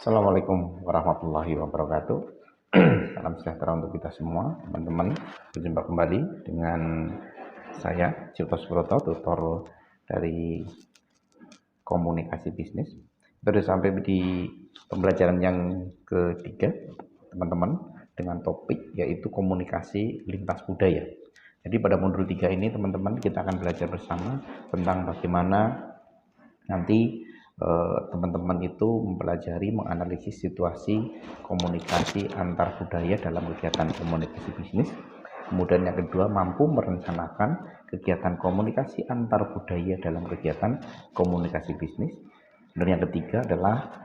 Assalamualaikum warahmatullahi wabarakatuh. Salam sejahtera untuk kita semua, teman-teman. Berjumpa kembali dengan saya, Cipto Suproto, tutor dari komunikasi bisnis. Kita sudah sampai di pembelajaran yang ketiga, teman-teman, dengan topik yaitu komunikasi lintas budaya. Jadi pada modul 3 ini, teman-teman, kita akan belajar bersama tentang bagaimana nanti teman-teman itu mempelajari, menganalisis situasi komunikasi antar budaya dalam kegiatan komunikasi bisnis. Kemudian yang kedua, mampu merencanakan kegiatan komunikasi antar budaya dalam kegiatan komunikasi bisnis. Dan yang ketiga adalah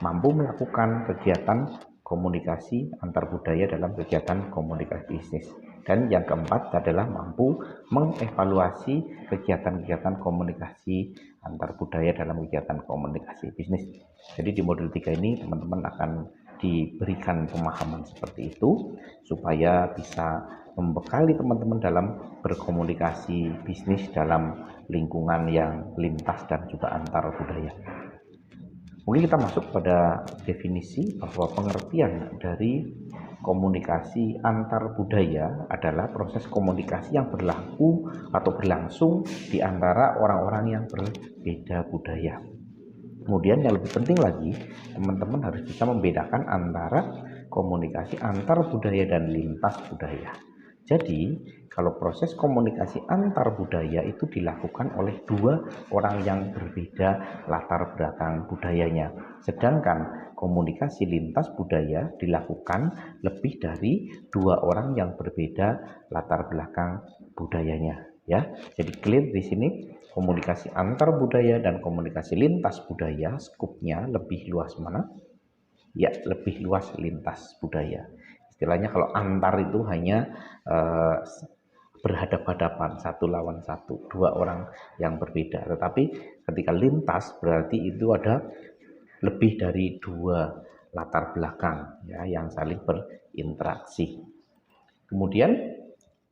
mampu melakukan kegiatan komunikasi antar budaya dalam kegiatan komunikasi bisnis. Dan yang keempat adalah mampu mengevaluasi kegiatan-kegiatan komunikasi antar budaya dalam kegiatan komunikasi bisnis. Jadi di modul 3 ini teman-teman akan diberikan pemahaman seperti itu supaya bisa membekali teman-teman dalam berkomunikasi bisnis dalam lingkungan yang lintas dan juga antar budaya. Mungkin kita masuk pada definisi bahwa pengertian dari komunikasi antar budaya adalah proses komunikasi yang berlaku atau berlangsung di antara orang-orang yang berbeda budaya. Kemudian yang lebih penting lagi, teman-teman harus bisa membedakan antara komunikasi antar budaya dan lintas budaya. Jadi, kalau proses komunikasi antar budaya itu dilakukan oleh dua orang yang berbeda latar belakang budayanya. Sedangkan komunikasi lintas budaya dilakukan lebih dari dua orang yang berbeda latar belakang budayanya. Ya, jadi clear di sini komunikasi antar budaya dan komunikasi lintas budaya skupnya lebih luas mana? Ya, lebih luas lintas budaya. Istilahnya kalau antar itu hanya berhadapan-hadapan, satu lawan satu, dua orang yang berbeda. Tetapi ketika lintas berarti itu ada lebih dari dua latar belakang ya yang saling berinteraksi. Kemudian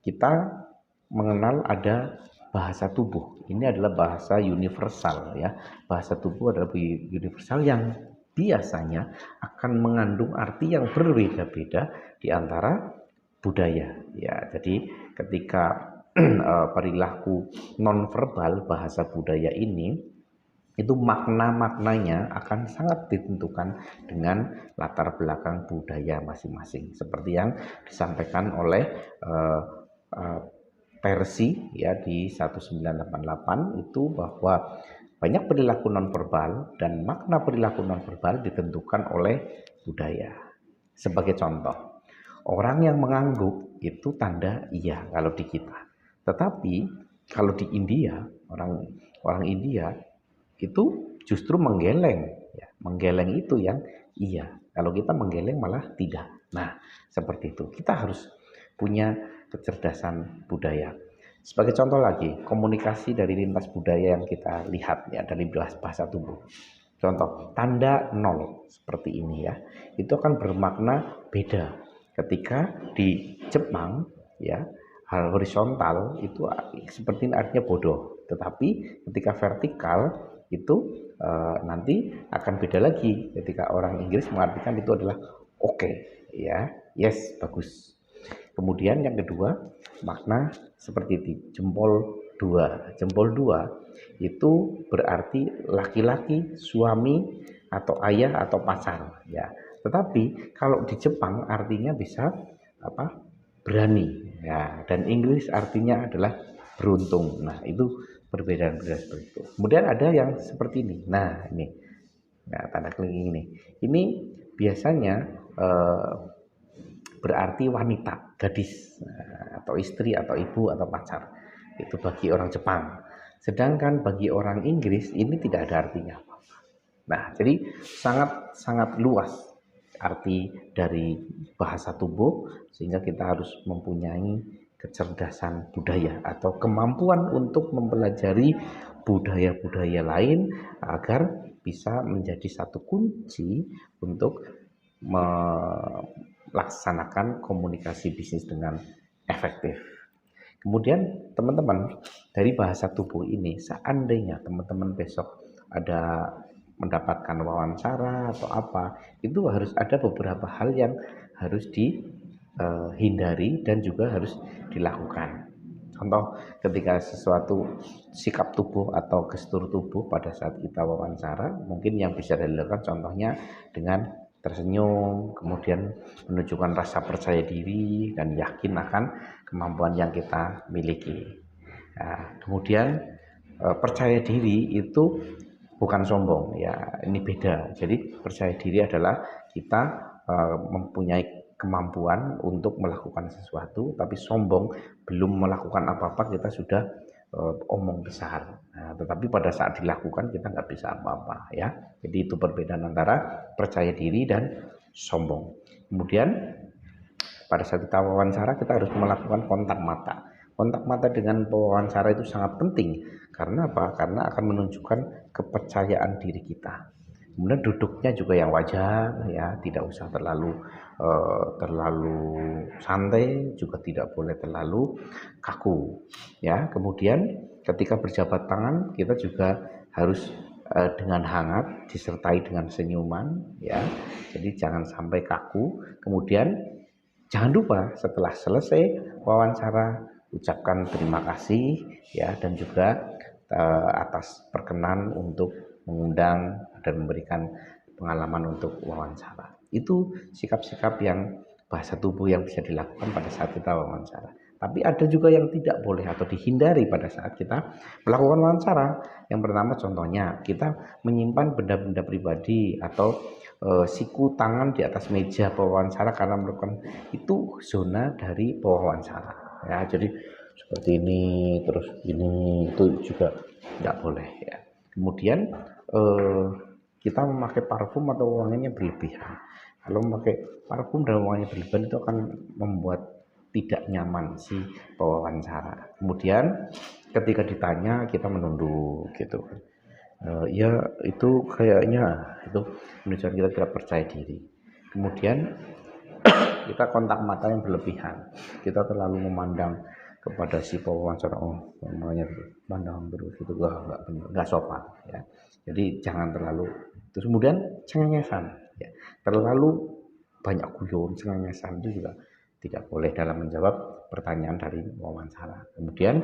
kita mengenal ada bahasa tubuh. Ini adalah bahasa universal ya. Bahasa tubuh adalah universal yang biasanya akan mengandung arti yang berbeda-beda di antara budaya ya. Jadi ketika perilaku nonverbal bahasa budaya ini itu makna-maknanya akan sangat ditentukan dengan latar belakang budaya masing-masing seperti yang disampaikan oleh Persi ya di 1988 itu bahwa banyak perilaku nonverbal dan makna perilaku nonverbal ditentukan oleh budaya. Sebagai contoh, orang yang mengangguk itu tanda iya kalau di kita. Tetapi kalau di India, orang India itu justru menggeleng ya. Menggeleng itu yang iya. Kalau kita menggeleng malah tidak. Nah, seperti itu. Kita harus punya kecerdasan budaya. Sebagai contoh lagi, komunikasi dari lintas budaya yang kita lihat ya dari bahasa tubuh. Contoh, tanda nol seperti ini ya. Itu akan bermakna beda. Ketika di Jepang ya, hal horizontal itu seperti ini artinya bodoh. Tetapi ketika vertikal itu nanti akan beda lagi. Ketika orang Inggris mengartikan itu adalah oke ya, yes, bagus. Kemudian yang kedua, makna seperti ini, jempol dua. Jempol dua itu berarti laki-laki, suami, atau ayah, atau pacar. Ya. Tetapi kalau di Jepang artinya bisa apa? Berani. Ya. Dan Inggris artinya adalah beruntung. Nah itu perbedaan-perbedaan seperti itu. Kemudian ada yang seperti ini. Nah ini, nah, tanda kelingking ini. Ini biasanya berarti wanita, gadis, atau istri, atau ibu, atau pacar. Itu bagi orang Jepang. Sedangkan bagi orang Inggris ini tidak ada artinya apa-apa. Nah, jadi sangat luas arti dari bahasa tubuh sehingga kita harus mempunyai kecerdasan budaya atau kemampuan untuk mempelajari budaya-budaya lain agar bisa menjadi satu kunci untuk melaksanakan komunikasi bisnis dengan efektif. Kemudian teman-teman dari bahasa tubuh ini seandainya teman-teman besok ada mendapatkan wawancara atau apa, itu harus ada beberapa hal yang harus dihindari dan juga harus dilakukan. Contoh, ketika sesuatu sikap tubuh atau gestur tubuh pada saat kita wawancara, mungkin yang bisa dilakukan contohnya dengan tersenyum, kemudian menunjukkan rasa percaya diri dan yakin akan kemampuan yang kita miliki. Nah, kemudian percaya diri itu bukan sombong ya, ini beda. Jadi percaya diri adalah kita mempunyai kemampuan untuk melakukan sesuatu, tapi sombong belum melakukan apa-apa kita sudah omong besar. Nah, tetapi pada saat dilakukan kita nggak bisa apa-apa ya. Jadi itu perbedaan antara percaya diri dan sombong. Kemudian pada saat kita wawancara kita harus melakukan kontak mata. Kontak mata dengan pewawancara itu sangat penting. Karena apa? Karena akan menunjukkan kepercayaan diri kita. Kemudian duduknya juga yang wajar ya, tidak usah terlalu santai, juga tidak boleh terlalu kaku ya. Kemudian ketika berjabat tangan kita juga harus dengan hangat disertai dengan senyuman ya. Jadi jangan sampai kaku. Kemudian jangan lupa setelah selesai wawancara ucapkan terima kasih ya, dan juga atas perkenan untuk mengundang dan memberikan pengalaman untuk wawancara. Itu sikap-sikap yang bahasa tubuh yang bisa dilakukan pada saat kita wawancara. Tapi ada juga yang tidak boleh atau dihindari pada saat kita melakukan wawancara. Yang pertama contohnya kita menyimpan benda-benda pribadi atau siku tangan di atas meja pewawancara karena melakukan itu zona dari pewawancara ya. Jadi seperti ini terus ini itu juga nggak boleh ya. Kemudian kita memakai parfum atau wanginya berlebihan. Kalau memakai parfum dan wanginya berlebihan itu akan membuat tidak nyaman si pewawancara. Kemudian ketika ditanya kita menunduk gitu. Ya itu kayaknya itu menunjukkan kita tidak percaya diri. Kemudian kita kontak mata yang berlebihan, kita terlalu memandang kepada si pewawancara, oh namanya pandang terus itu nggak sopan ya. Jadi jangan terlalu. Terus kemudian cengengesan ya, terlalu banyak guyon, cengengesan itu juga tidak boleh dalam menjawab pertanyaan dari wawancara. Kemudian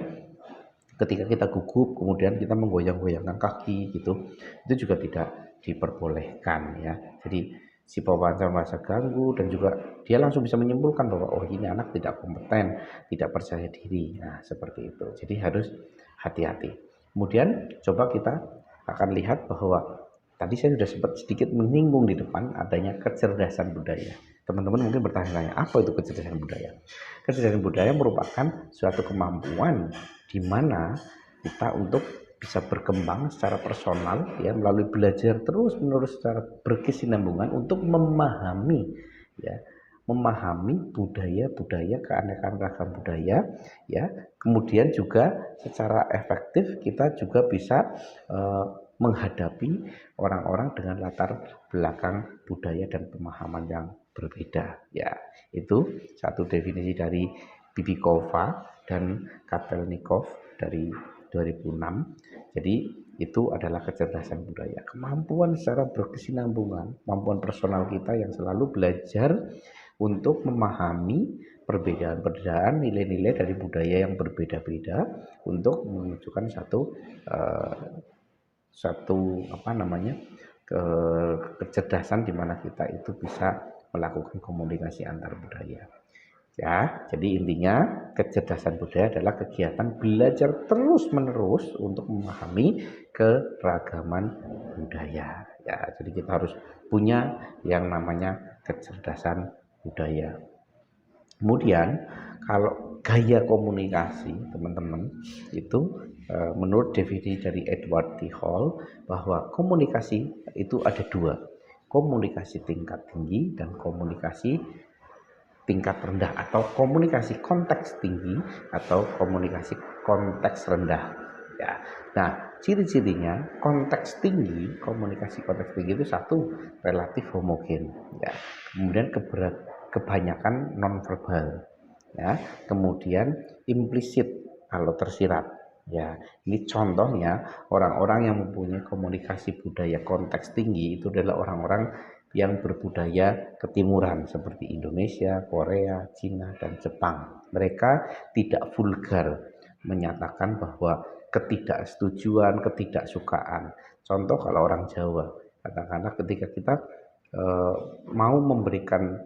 ketika kita gugup kemudian kita menggoyang-goyangkan kaki gitu, itu juga tidak diperbolehkan ya. Jadi si pewawancara merasa ganggu dan juga dia langsung bisa menyimpulkan bahwa oh ini anak tidak kompeten, tidak percaya diri. Nah seperti itu, jadi harus hati-hati. Kemudian coba kita akan lihat bahwa tadi saya sudah sempat sedikit menyinggung di depan adanya kecerdasan budaya. Teman-teman mungkin bertanya-tanya, apa itu kecerdasan budaya? Kecerdasan budaya merupakan suatu kemampuan di mana kita untuk bisa berkembang secara personal ya, melalui belajar terus-menerus secara berkesinambungan untuk memahami ya, memahami budaya-budaya, keanekaragaman budaya ya. Kemudian juga secara efektif kita juga bisa menghadapi orang-orang dengan latar belakang budaya dan pemahaman yang berbeda ya. Itu satu definisi dari Bibikova dan Kapelnikov dari 2006. Jadi itu adalah kecerdasan budaya, kemampuan secara berkesinambungan, kemampuan personal kita yang selalu belajar untuk memahami perbedaan-perbedaan nilai-nilai dari budaya yang berbeda-beda untuk menunjukkan satu apa namanya kecerdasan di mana kita itu bisa melakukan komunikasi antar budaya. Ya, jadi intinya kecerdasan budaya adalah kegiatan belajar terus-menerus untuk memahami keragaman budaya. Ya, jadi kita harus punya yang namanya kecerdasan budaya. Kemudian kalau gaya komunikasi teman-teman itu menurut definisi dari Edward T. Hall bahwa komunikasi itu ada dua, komunikasi tingkat tinggi dan komunikasi tingkat rendah, atau komunikasi konteks tinggi atau komunikasi konteks rendah ya. Nah ciri-cirinya konteks tinggi, komunikasi konteks tinggi itu satu, relatif homogen ya, kemudian kebanyakan nonverbal ya, kemudian implisit kalau tersirat Ya, ini contohnya orang-orang yang mempunyai komunikasi budaya konteks tinggi itu adalah orang-orang yang berbudaya ketimuran seperti Indonesia, Korea, Cina, dan Jepang. Mereka tidak vulgar menyatakan bahwa ketidaksetujuan, ketidaksukaan. Contoh kalau orang Jawa, katakanlah ketika kita eh, mau memberikan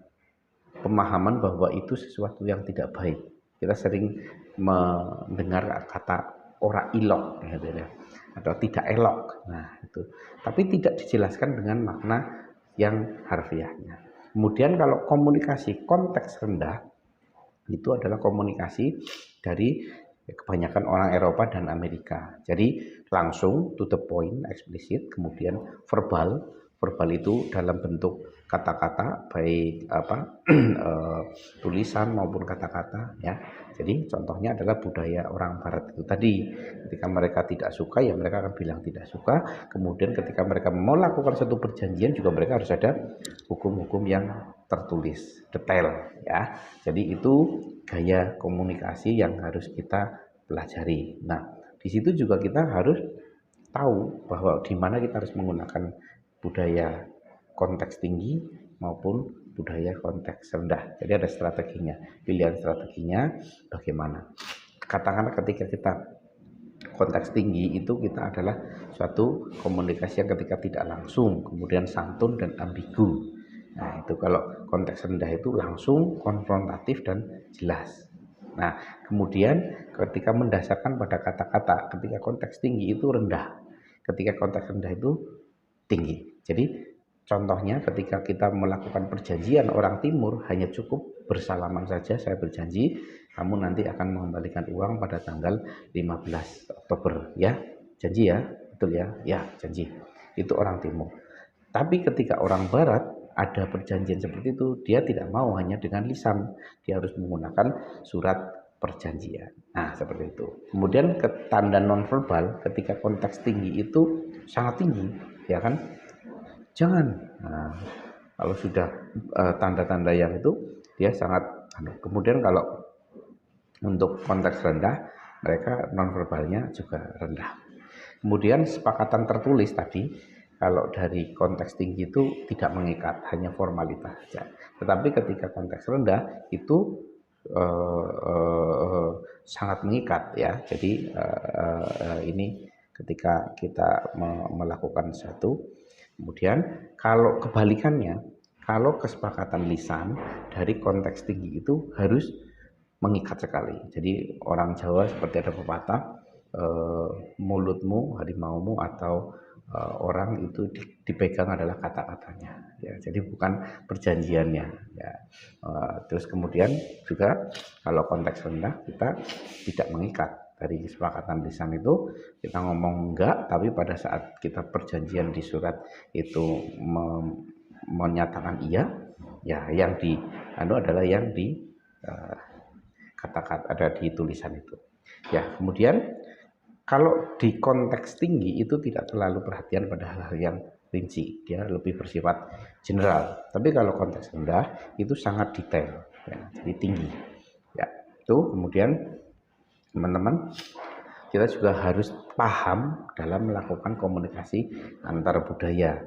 pemahaman bahwa itu sesuatu yang tidak baik. Kita sering mendengar kata ora ilok gitu ya, atau tidak elok. Nah, itu. Tapi tidak dijelaskan dengan makna yang harfiahnya. Kemudian kalau komunikasi konteks rendah itu adalah komunikasi dari kebanyakan orang Eropa dan Amerika. Jadi langsung to the point, eksplisit, kemudian verbal. Verbal itu dalam bentuk kata-kata, baik tulisan maupun kata-kata ya. Jadi contohnya adalah budaya orang Barat itu tadi. Ketika mereka tidak suka ya mereka akan bilang tidak suka. Kemudian ketika mereka mau lakukan satu perjanjian juga mereka harus ada hukum-hukum yang tertulis detail ya. Jadi itu gaya komunikasi yang harus kita pelajari. Nah, di situ juga kita harus tahu bahwa di mana kita harus menggunakan budaya konteks tinggi maupun budaya konteks rendah. Jadi ada strateginya, pilihan strateginya bagaimana. Katakanlah ketika kita konteks tinggi itu kita adalah suatu komunikasi yang ketika tidak langsung, kemudian santun dan ambigu. Nah, itu kalau konteks rendah itu langsung, konfrontatif dan jelas. Nah, kemudian ketika mendasarkan pada kata-kata, ketika konteks tinggi itu rendah, ketika konteks rendah itu tinggi. Jadi contohnya ketika kita melakukan perjanjian orang timur hanya cukup bersalaman saja, saya berjanji kamu nanti akan mengembalikan uang pada tanggal 15 Oktober ya. Janji ya, betul ya? Ya, janji. Itu orang timur. Tapi ketika orang barat ada perjanjian seperti itu, dia tidak mau hanya dengan lisan, dia harus menggunakan surat perjanjian. Nah, seperti itu. Kemudian tanda nonverbal ketika konteks tinggi itu sangat tinggi, ya kan? Jangan. Nah, kalau sudah tanda-tanda yang itu dia sangat. Kemudian kalau untuk konteks rendah, mereka nonverbalnya juga rendah. Kemudian sepakatan tertulis tadi, kalau dari konteks tinggi itu tidak mengikat, hanya formalitas saja. Tetapi ketika konteks rendah itu sangat mengikat ya. Jadi ini ketika kita melakukan satu, kemudian kalau kebalikannya, kalau kesepakatan lisan dari konteks tinggi itu harus mengikat sekali. Jadi orang Jawa seperti ada pepatah mulutmu harimaumu atau orang itu dipegang adalah kata-katanya. Ya, jadi bukan perjanjiannya. Ya. Terus kemudian juga kalau konteks rendah kita tidak mengikat dari kesepakatan lisan itu kita ngomong enggak, tapi pada saat kita perjanjian di surat itu menyatakan iya, ya yang di adalah yang di kata-kata ada di tulisan itu. Ya, kemudian kalau di konteks tinggi itu tidak terlalu perhatian pada hal-hal yang rinci, dia lebih bersifat general. Tapi kalau konteks rendah itu sangat detail, ya, jadi tinggi. Ya, itu kemudian teman-teman kita juga harus paham dalam melakukan komunikasi antar budaya.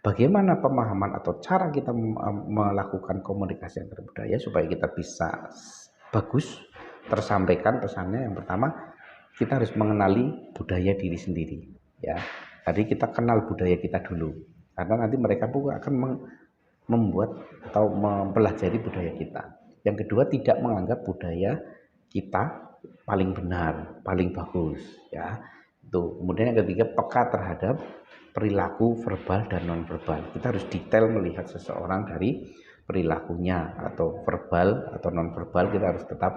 Bagaimana pemahaman atau cara kita melakukan komunikasi antar budaya supaya kita bisa bagus tersampaikan pesannya. Yang pertama kita harus mengenali budaya diri sendiri ya. Jadi kita kenal budaya kita dulu karena nanti mereka pun akan membuat atau mempelajari budaya kita. Yang kedua tidak menganggap budaya kita paling benar, paling bagus ya. Itu. Kemudian yang ketiga peka terhadap perilaku verbal dan nonverbal. Kita harus detail melihat seseorang dari perilakunya atau verbal atau nonverbal kita harus tetap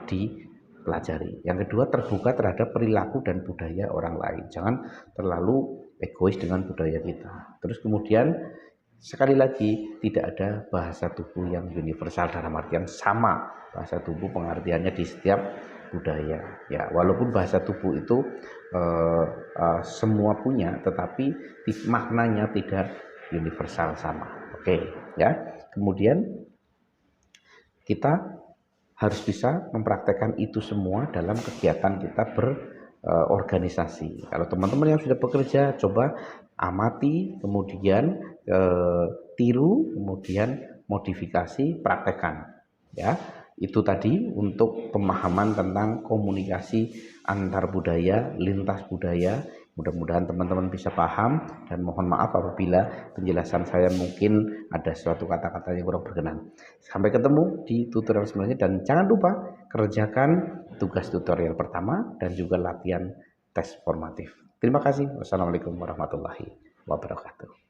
dipelajari. Yang kedua terbuka terhadap perilaku dan budaya orang lain. Jangan terlalu egois dengan budaya kita. Terus kemudian sekali lagi tidak ada bahasa tubuh yang universal dalam artian sama bahasa tubuh pengertiannya di setiap budaya ya, walaupun bahasa tubuh itu semua punya tetapi maknanya tidak universal sama. Oke ya. Kemudian kita harus bisa mempraktekkan itu semua dalam kegiatan kita organisasi. Kalau teman-teman yang sudah bekerja, coba amati, kemudian tiru, kemudian modifikasi, praktekkan. Ya, itu tadi untuk pemahaman tentang komunikasi antar budaya, lintas budaya. Mudah-mudahan teman-teman bisa paham, dan mohon maaf apabila penjelasan saya mungkin ada suatu kata-kata yang kurang berkenan. Sampai ketemu di tutorial selanjutnya, dan jangan lupa kerjakan tugas tutorial pertama dan juga latihan tes formatif. Terima kasih. Wassalamualaikum warahmatullahi wabarakatuh.